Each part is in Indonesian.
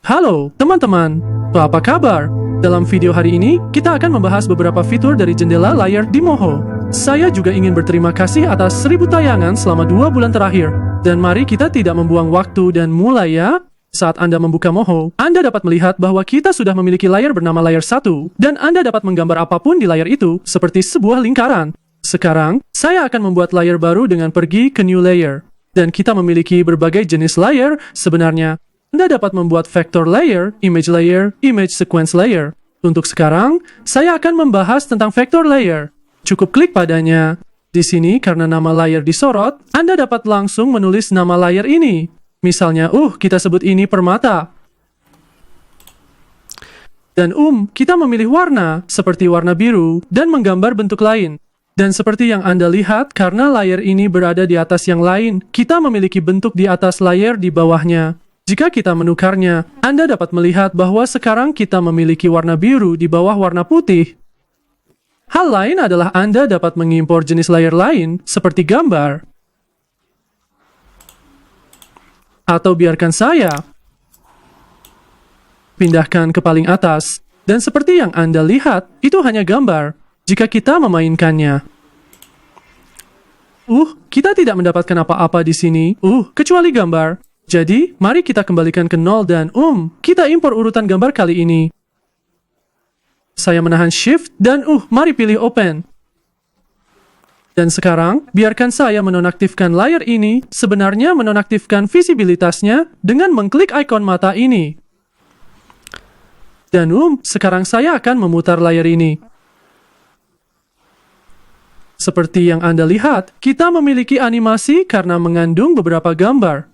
Halo teman-teman, apa kabar? Dalam video hari ini, kita akan membahas beberapa fitur dari jendela layar di Moho. Saya juga ingin berterima kasih atas 1000 tayangan selama 2 bulan terakhir. Dan mari kita tidak membuang waktu dan mulai ya. Saat Anda membuka Moho, Anda dapat melihat bahwa kita sudah memiliki layar bernama layar 1, dan Anda dapat menggambar apapun di layar itu seperti sebuah lingkaran. Sekarang, saya akan membuat layar baru dengan pergi ke New Layer. Dan kita memiliki berbagai jenis layer. Sebenarnya, Anda dapat membuat vector layer, image sequence layer. Untuk sekarang, saya akan membahas tentang vector layer. Cukup klik padanya. Di sini, karena nama layer disorot, Anda dapat langsung menulis nama layer ini. Misalnya, kita sebut ini permata. Dan kita memilih warna, seperti warna biru, dan menggambar bentuk lain. Dan seperti yang Anda lihat, karena layer ini berada di atas yang lain, kita memiliki bentuk di atas layer di bawahnya. Jika kita menukarnya, Anda dapat melihat bahwa sekarang kita memiliki warna biru di bawah warna putih. Hal lain adalah Anda dapat mengimpor jenis layer lain, seperti gambar. Atau biarkan saya pindahkan ke paling atas. Dan seperti yang Anda lihat, itu hanya gambar. Jika kita memainkannya, kita tidak mendapatkan apa-apa di sini, kecuali gambar. Jadi, mari kita kembalikan ke 0 dan kita impor urutan gambar kali ini. Saya menahan Shift dan mari pilih Open. Dan sekarang, biarkan saya menonaktifkan layar ini, sebenarnya menonaktifkan visibilitasnya dengan mengklik ikon mata ini. Dan sekarang saya akan memutar layar ini. Seperti yang Anda lihat, kita memiliki animasi karena mengandung beberapa gambar.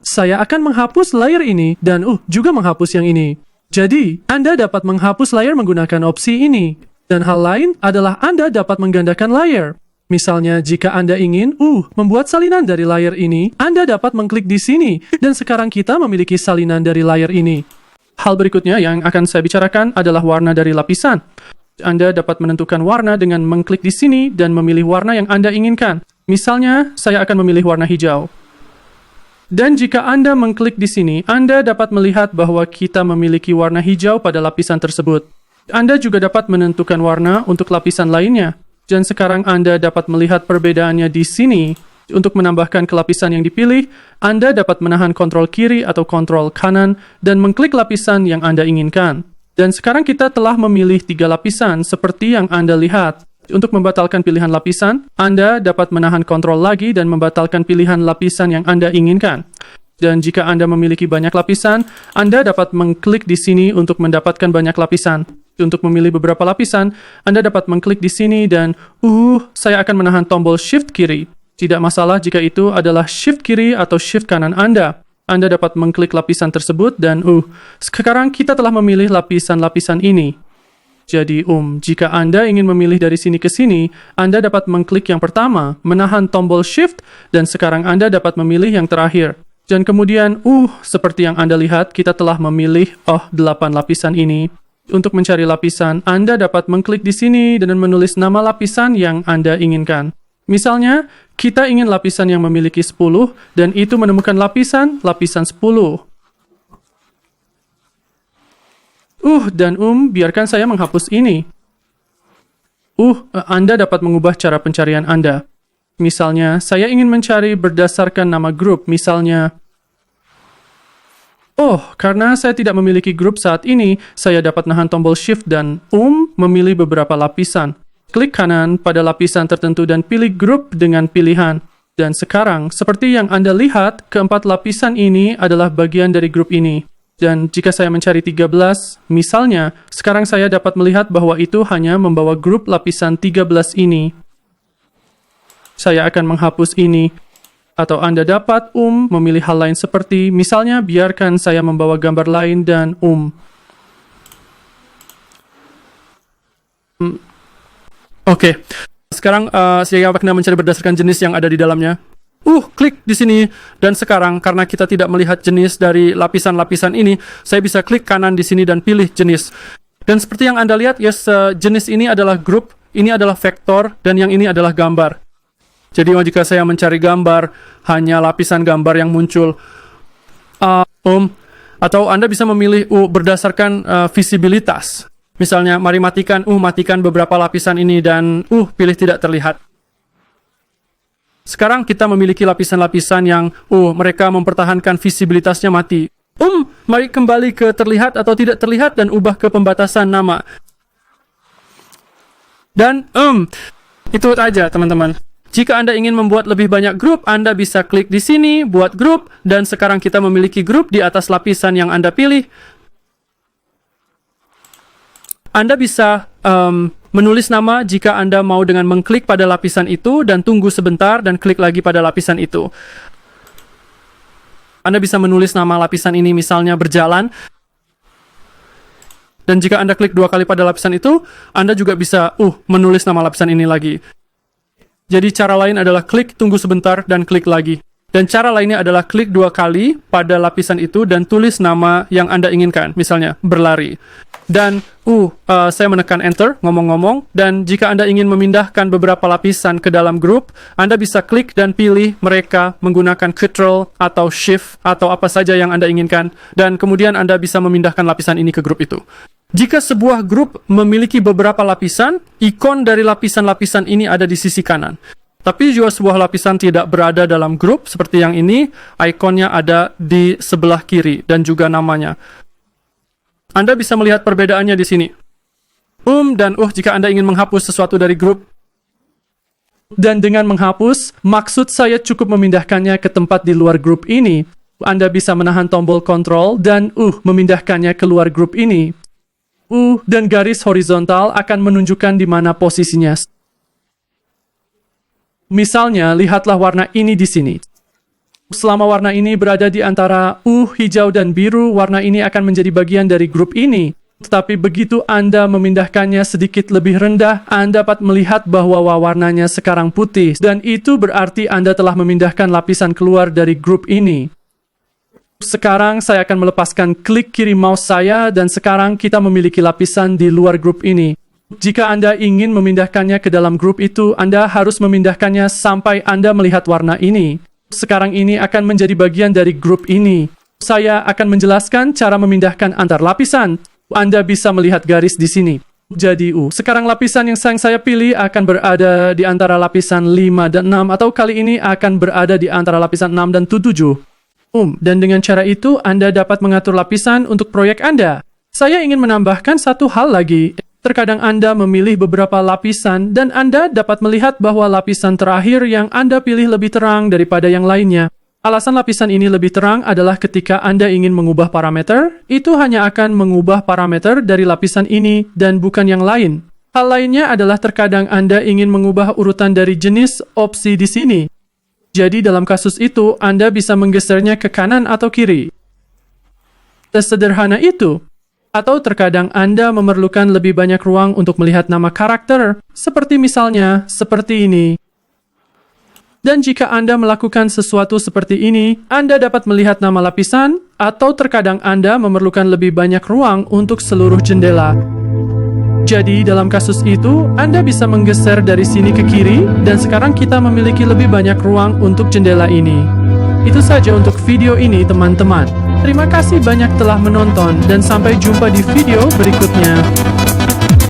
Saya akan menghapus layar ini dan juga menghapus yang ini. Jadi, Anda dapat menghapus layar menggunakan opsi ini. Dan hal lain adalah Anda dapat menggandakan layar. Misalnya, jika Anda ingin membuat salinan dari layar ini, Anda dapat mengklik di sini. Dan sekarang kita memiliki salinan dari layar ini. Hal berikutnya yang akan saya bicarakan adalah warna dari lapisan. Anda dapat menentukan warna dengan mengklik di sini dan memilih warna yang Anda inginkan. Misalnya, saya akan memilih warna hijau. Dan jika Anda mengklik di sini, Anda dapat melihat bahwa kita memiliki warna hijau pada lapisan tersebut. Anda juga dapat menentukan warna untuk lapisan lainnya. Dan sekarang Anda dapat melihat perbedaannya di sini. Untuk menambahkan ke lapisan yang dipilih, Anda dapat menahan kontrol kiri atau kontrol kanan dan mengklik lapisan yang Anda inginkan. Dan sekarang kita telah memilih 3 lapisan seperti yang Anda lihat. Untuk membatalkan pilihan lapisan, Anda dapat menahan kontrol lagi dan membatalkan pilihan lapisan yang Anda inginkan. Dan jika Anda memiliki banyak lapisan, Anda dapat mengklik di sini untuk mendapatkan banyak lapisan. Untuk memilih beberapa lapisan, Anda dapat mengklik di sini dan saya akan menahan tombol Shift kiri. Tidak masalah jika itu adalah Shift kiri atau Shift kanan Anda. Anda dapat mengklik lapisan tersebut dan sekarang kita telah memilih lapisan-lapisan ini. Jadi, jika Anda ingin memilih dari sini ke sini, Anda dapat mengklik yang pertama, menahan tombol Shift, dan sekarang Anda dapat memilih yang terakhir. Dan kemudian, seperti yang Anda lihat, kita telah memilih 8 lapisan ini. Untuk mencari lapisan, Anda dapat mengklik di sini dan menulis nama lapisan yang Anda inginkan. Misalnya, kita ingin lapisan yang memiliki 10, dan itu menemukan lapisan 10. Dan biarkan saya menghapus ini. Anda dapat mengubah cara pencarian Anda. Misalnya, saya ingin mencari berdasarkan nama grup, misalnya. Karena saya tidak memiliki grup saat ini, saya dapat menahan tombol Shift dan memilih beberapa lapisan. Klik kanan pada lapisan tertentu dan pilih grup dengan pilihan. Dan sekarang, seperti yang Anda lihat, keempat lapisan ini adalah bagian dari grup ini. Dan jika saya mencari 13, misalnya, sekarang saya dapat melihat bahwa itu hanya membawa grup lapisan 13 ini. Saya akan menghapus ini. Atau Anda dapat memilih hal lain seperti, misalnya, biarkan saya membawa gambar lain dan Oke. Sekarang saya akan mencari berdasarkan jenis yang ada di dalamnya. Klik di sini. Dan sekarang, karena kita tidak melihat jenis dari lapisan-lapisan ini, saya bisa klik kanan di sini dan pilih jenis. Dan seperti yang Anda lihat, jenis ini adalah grup, ini adalah vektor, dan yang ini adalah gambar. Jadi jika saya mencari gambar, hanya lapisan gambar yang muncul. Atau Anda bisa memilih berdasarkan visibilitas. Misalnya, mari matikan beberapa lapisan ini dan pilih tidak terlihat. Sekarang kita memiliki lapisan-lapisan yang mereka mempertahankan visibilitasnya mati. Mari kembali ke terlihat atau tidak terlihat dan ubah ke pembatasan nama. Dan itu aja teman-teman. Jika Anda ingin membuat lebih banyak grup, Anda bisa klik di sini, buat grup, dan sekarang kita memiliki grup di atas lapisan yang Anda pilih. Anda bisa menulis nama jika Anda mau dengan mengklik pada lapisan itu dan tunggu sebentar dan klik lagi pada lapisan itu. Anda bisa menulis nama lapisan ini misalnya berjalan. Dan jika Anda klik 2 kali pada lapisan itu, Anda juga bisa menulis nama lapisan ini lagi. Jadi cara lain adalah klik, tunggu sebentar, dan klik lagi. Dan cara lainnya adalah klik 2 kali pada lapisan itu dan tulis nama yang Anda inginkan. Misalnya, berlari. Dan, saya menekan enter, ngomong-ngomong. Dan jika Anda ingin memindahkan beberapa lapisan ke dalam grup, Anda bisa klik dan pilih mereka menggunakan Ctrl atau Shift atau apa saja yang Anda inginkan. Dan kemudian Anda bisa memindahkan lapisan ini ke grup itu. Jika sebuah grup memiliki beberapa lapisan, ikon dari lapisan-lapisan ini ada di sisi kanan. Tapi jika sebuah lapisan tidak berada dalam grup seperti yang ini, ikonnya ada di sebelah kiri dan juga namanya. Anda bisa melihat perbedaannya di sini. Dan jika Anda ingin menghapus sesuatu dari grup. Dan dengan menghapus, maksud saya cukup memindahkannya ke tempat di luar grup ini. Anda bisa menahan tombol kontrol dan memindahkannya ke luar grup ini. Dan garis horizontal akan menunjukkan di mana posisinya. Misalnya, lihatlah warna ini di sini. Selama warna ini berada di antara hijau dan biru, warna ini akan menjadi bagian dari grup ini. Tetapi begitu Anda memindahkannya sedikit lebih rendah, Anda dapat melihat bahwa warnanya sekarang putih. Dan itu berarti Anda telah memindahkan lapisan keluar dari grup ini. Sekarang saya akan melepaskan klik kiri mouse saya dan sekarang kita memiliki lapisan di luar grup ini. Jika Anda ingin memindahkannya ke dalam grup itu, Anda harus memindahkannya sampai Anda melihat warna ini. Sekarang ini akan menjadi bagian dari grup ini. Saya akan menjelaskan cara memindahkan antar lapisan. Anda bisa melihat garis di sini. Jadi, sekarang lapisan yang saya pilih akan berada di antara lapisan 5 dan 6 atau kali ini akan berada di antara lapisan 6 dan 7. Dan dengan cara itu, Anda dapat mengatur lapisan untuk proyek Anda. Saya ingin menambahkan satu hal lagi. Terkadang Anda memilih beberapa lapisan dan Anda dapat melihat bahwa lapisan terakhir yang Anda pilih lebih terang daripada yang lainnya. Alasan lapisan ini lebih terang adalah ketika Anda ingin mengubah parameter, itu hanya akan mengubah parameter dari lapisan ini dan bukan yang lain. Hal lainnya adalah terkadang Anda ingin mengubah urutan dari jenis opsi di sini. Jadi dalam kasus itu, Anda bisa menggesernya ke kanan atau kiri. Sesederhana itu. Atau terkadang Anda memerlukan lebih banyak ruang untuk melihat nama karakter, seperti misalnya, seperti ini. Dan jika Anda melakukan sesuatu seperti ini, Anda dapat melihat nama lapisan, atau terkadang Anda memerlukan lebih banyak ruang untuk seluruh jendela. Jadi, dalam kasus itu, Anda bisa menggeser dari sini ke kiri, dan sekarang kita memiliki lebih banyak ruang untuk jendela ini. Itu saja untuk video ini, teman-teman. Terima kasih banyak telah menonton, dan sampai jumpa di video berikutnya.